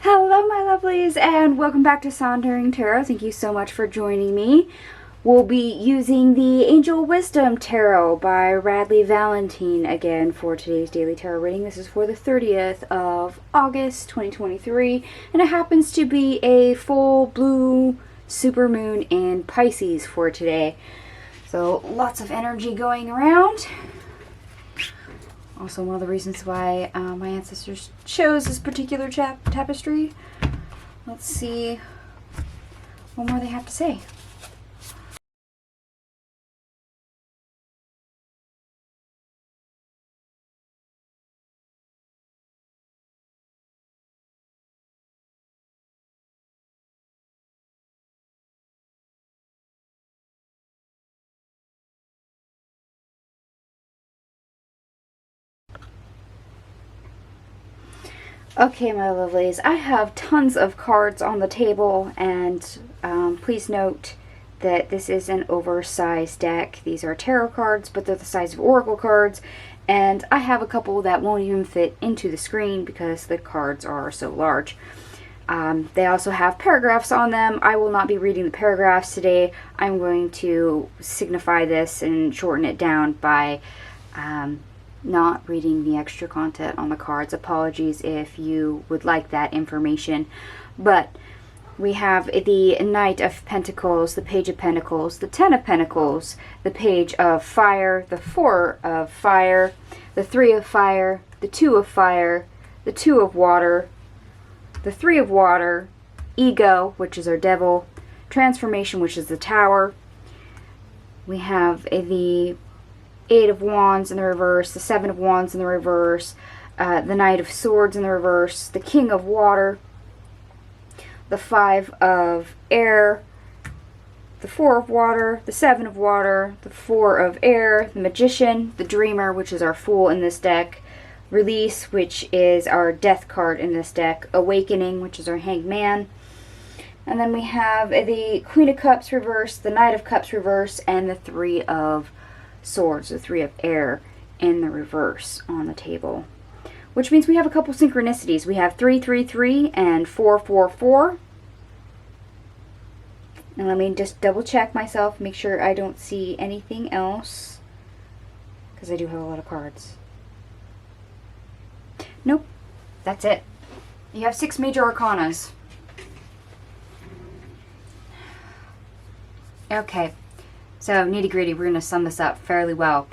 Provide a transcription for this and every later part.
Hello, my lovelies, and welcome back to Sondering Tarot. Thank you so much for joining me. We'll be using the Angel Wisdom Tarot by Radleigh Valentine again for today's daily tarot reading. This is for the 30th of August, 2023, and it happens to be a full blue supermoon in Pisces for today. So lots of energy going around. Also, one of the reasons why my ancestors chose this particular tapestry. Let's see what more they have to say. Okay, my lovelies, I have tons of cards on the table, and please note that this is an oversized deck. These are tarot cards, but they're the size of oracle cards, and I have a couple that won't even fit into the screen because the cards are so large. They also have paragraphs on them. I will not be reading the paragraphs today. I'm going to signify this and shorten it down by not reading the extra content on the cards. Apologies if you would like that information. But we have the Knight of Pentacles, the Page of Pentacles, the Ten of Pentacles, the Page of Fire, the Four of Fire, the Three of Fire, the Two of Fire, the Two of Water, the Three of Water, Ego, which is our devil, Transformation, which is the Tower. We have the Eight of Wands in the reverse, the Seven of Wands in the reverse, the Knight of Swords in the reverse, the King of Water, the Five of Air, the Four of Water, the Seven of Water, the Four of Air, the Magician, the Dreamer, which is our Fool in this deck, Release, which is our Death card in this deck, Awakening, which is our Hanged Man, and then we have the Queen of Cups reverse, the Knight of Cups reverse, and the Three of Swords, the Three of Air in the reverse on the table. Which means we have a couple synchronicities. We have 333 and 444. And let me just double check myself, make sure I don't see anything else, because I do have a lot of cards. Nope, that's it. You have 6 major arcanas. Okay. So, nitty-gritty, we're going to sum this up fairly well.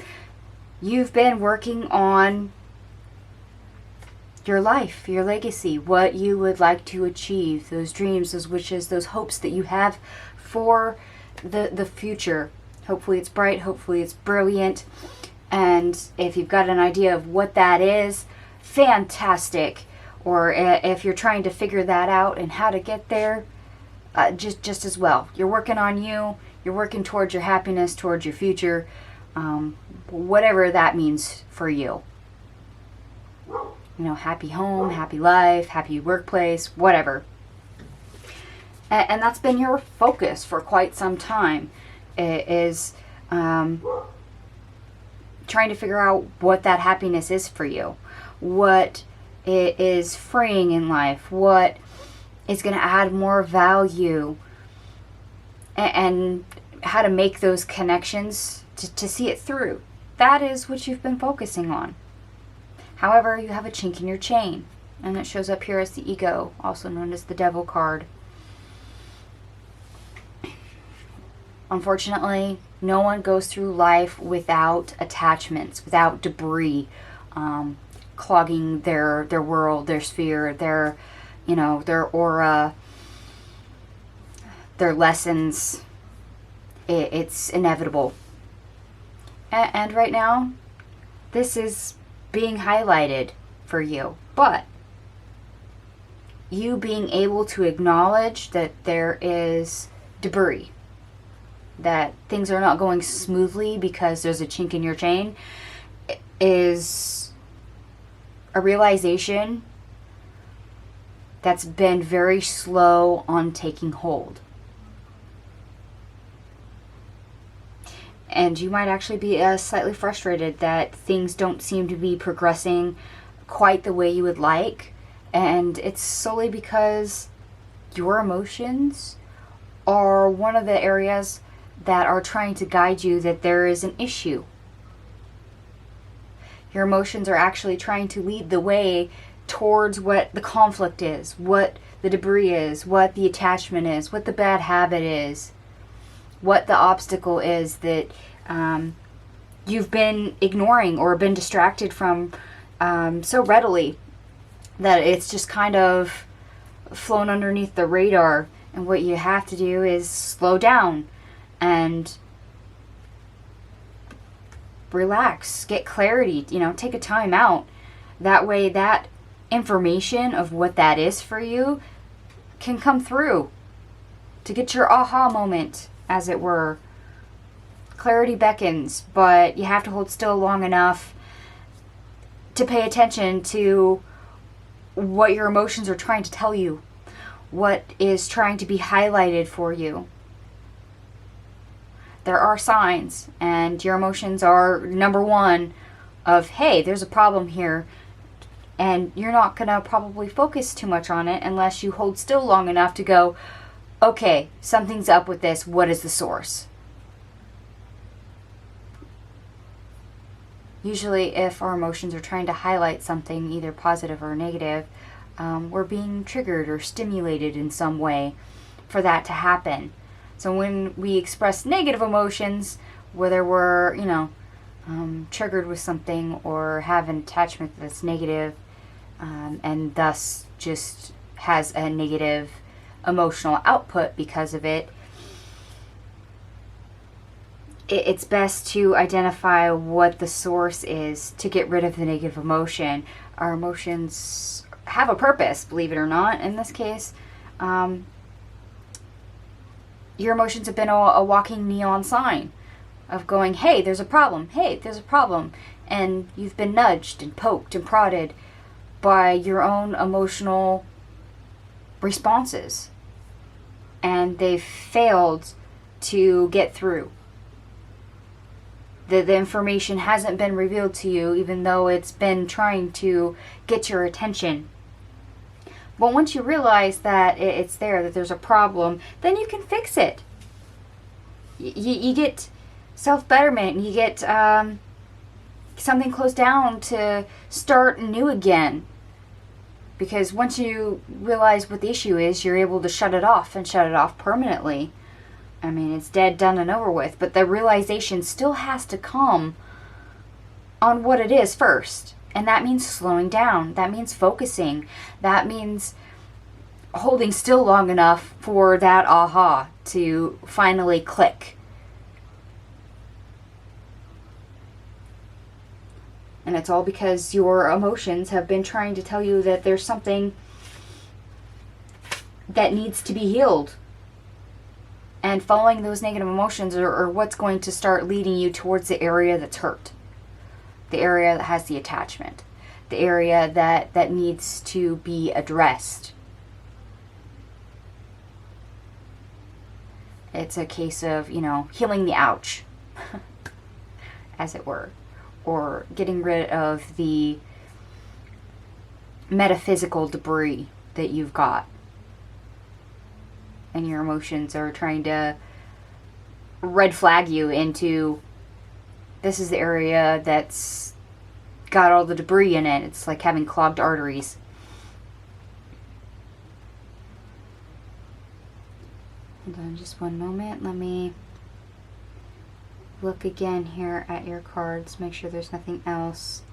You've been working on your life, your legacy, what you would like to achieve, those dreams, those wishes, those hopes that you have for the future. Hopefully it's bright, hopefully it's brilliant, and if you've got an idea of what that is, fantastic. Or if you're trying to figure that out and how to get there, just as well. You're working on you. You're working towards your happiness, towards your future, whatever that means for you. You know, happy home, happy life, happy workplace, whatever. And that's been your focus for quite some time, is trying to figure out what that happiness is for you, what is freeing in life, what is going to add more value, and how to make those connections to see it through. That is what you've been focusing on. However, you have a chink in your chain, and it shows up here as the Ego, also known as the Devil card. Unfortunately, no one goes through life without attachments, without debris, clogging their world, their sphere, their aura, their lessons. It's inevitable. And right now, this is being highlighted for you. But you being able to acknowledge that there is debris, that things are not going smoothly because there's a chink in your chain, is a realization that's been very slow on taking hold. And you might actually be slightly frustrated that things don't seem to be progressing quite the way you would like, And it's solely because your emotions are one of the areas that are trying to guide you that there is an issue. Your emotions are actually trying to lead the way towards what the conflict is, what the debris is, what the attachment is, what the bad habit is, what the obstacle is that you've been ignoring or been distracted from so readily that it's just kind of flown underneath the radar. And what you have to do is slow down and relax, get clarity, take a time out. That way that information of what that is for you can come through to get your aha moment, as it were. Clarity beckons, but you have to hold still long enough to pay attention to what your emotions are trying to tell you, what is trying to be highlighted for you. There are signs, and your emotions are number one of, hey, there's a problem here. And you're not going to probably focus too much on it unless you hold still long enough to go, okay, something's up with this. What is the source? Usually if our emotions are trying to highlight something, either positive or negative, we're being triggered or stimulated in some way for that to happen. So when we express negative emotions, whether we're, triggered with something or have an attachment that's negative, and thus just has a negative emotional output because of it, it's best to identify what the source is to get rid of the negative emotion. Our emotions have a purpose, believe it or not. In this case, your emotions have been a walking neon sign of going, hey, there's a problem, hey, there's a problem. And you've been nudged and poked and prodded by your own emotional responses. And they've failed to get through. The information hasn't been revealed to you, even though it's been trying to get your attention. But once you realize that it's there, that there's a problem, then you can fix it. You get self-betterment, and you get something closed down to start new again. Because once you realize what the issue is, you're able to shut it off, and shut it off permanently. I mean, it's dead, done, and over with. But the realization still has to come on what it is first. And that means slowing down. That means focusing. That means holding still long enough for that aha to finally click. And it's all because your emotions have been trying to tell you that there's something that needs to be healed. And following those negative emotions are what's going to start leading you towards the area that's hurt. The area that has the attachment. The area that needs to be addressed. It's a case of, healing the ouch, as it were. Or getting rid of the metaphysical debris that you've got. And your emotions are trying to red flag you into, this is the area that's got all the debris in it. It's like having clogged arteries. Hold on just one moment. Let me look again here at your cards. Make sure there's nothing else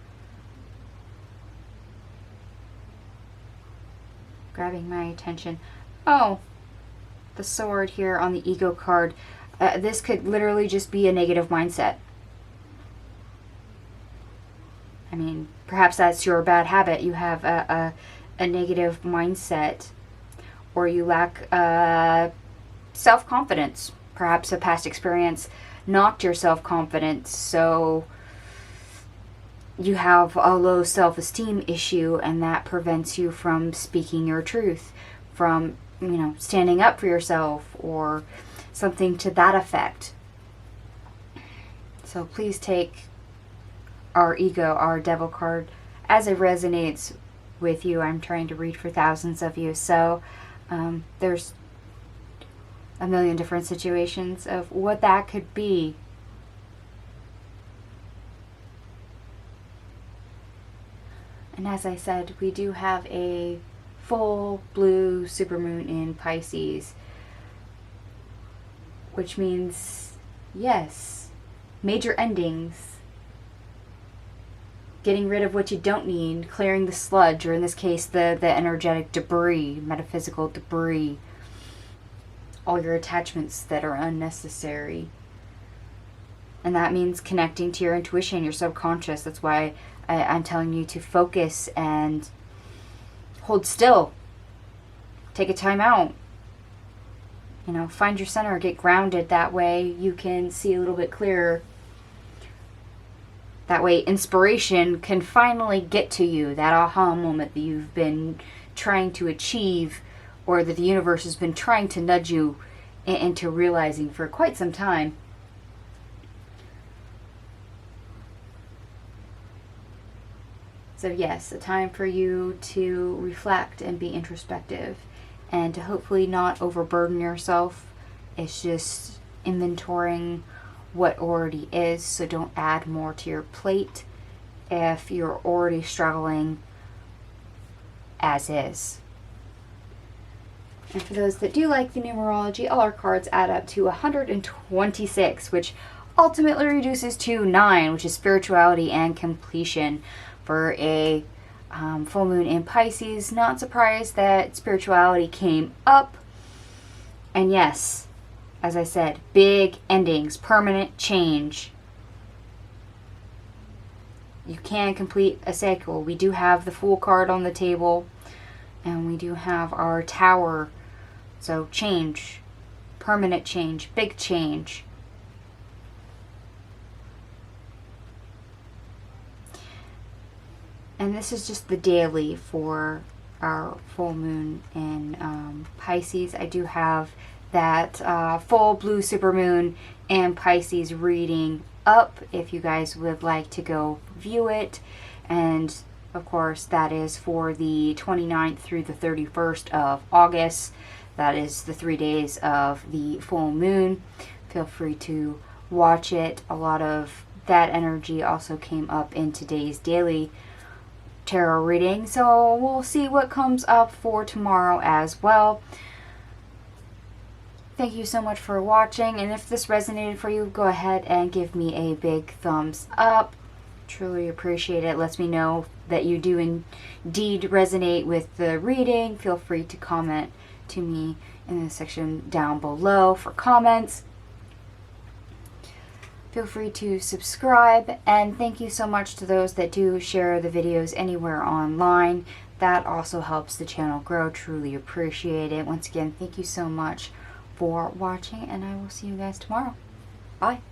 grabbing my attention. Oh, the sword here on the ego card. This could literally just be a negative mindset. I mean, perhaps that's your bad habit. You have a negative mindset, or you lack self-confidence. Perhaps a past experience knocked your self-confidence, so you have a low self-esteem issue, and that prevents you from speaking your truth, from standing up for yourself, or something to that effect. So please take our ego, our devil card, as it resonates with you. I'm trying to read for thousands of you. So there's a million different situations of what that could be. And as I said, we do have a full blue supermoon in Pisces, which means, yes, major endings, getting rid of what you don't need, clearing the sludge, or in this case, the energetic debris, metaphysical debris, all your attachments that are unnecessary. And that means connecting to your intuition, your subconscious. That's why I'm telling you to focus and hold still. Take a time out. You know, find your center, get grounded. That way you can see a little bit clearer. That way inspiration can finally get to you. That aha moment that you've been trying to achieve, or that the universe has been trying to nudge you into realizing for quite some time. So yes, a time for you to reflect and be introspective, and to hopefully not overburden yourself. It's just inventorying what already is, so don't add more to your plate if you're already struggling as is. And for those that do like the numerology, all our cards add up to 126, which ultimately reduces to 9, which is spirituality and completion. For a full moon in Pisces, not surprised that spirituality came up. And yes, as I said, big endings, permanent change. You can complete a cycle. We do have the Fool card on the table, and we do have our Tower. So change, permanent change, big change. And this is just the daily for our full moon in Pisces. I do have that full blue supermoon and Pisces reading up if you guys would like to go view it. And of course, that is for the 29th through the 31st of August. That is the 3 days of the full moon. Feel free to watch it. A lot of that energy also came up in today's daily tarot reading, so we'll see what comes up for tomorrow as well. Thank you so much for watching, and if this resonated for you, go ahead and give me a big thumbs up. Truly appreciate it. Lets me know that you do indeed resonate with the reading. Feel free to comment to me in the section down below for comments. Feel free to subscribe, and thank you so much to those that do share the videos anywhere online. That also helps the channel grow. Truly appreciate it. Once again, thank you so much for watching, and I will see you guys tomorrow. Bye.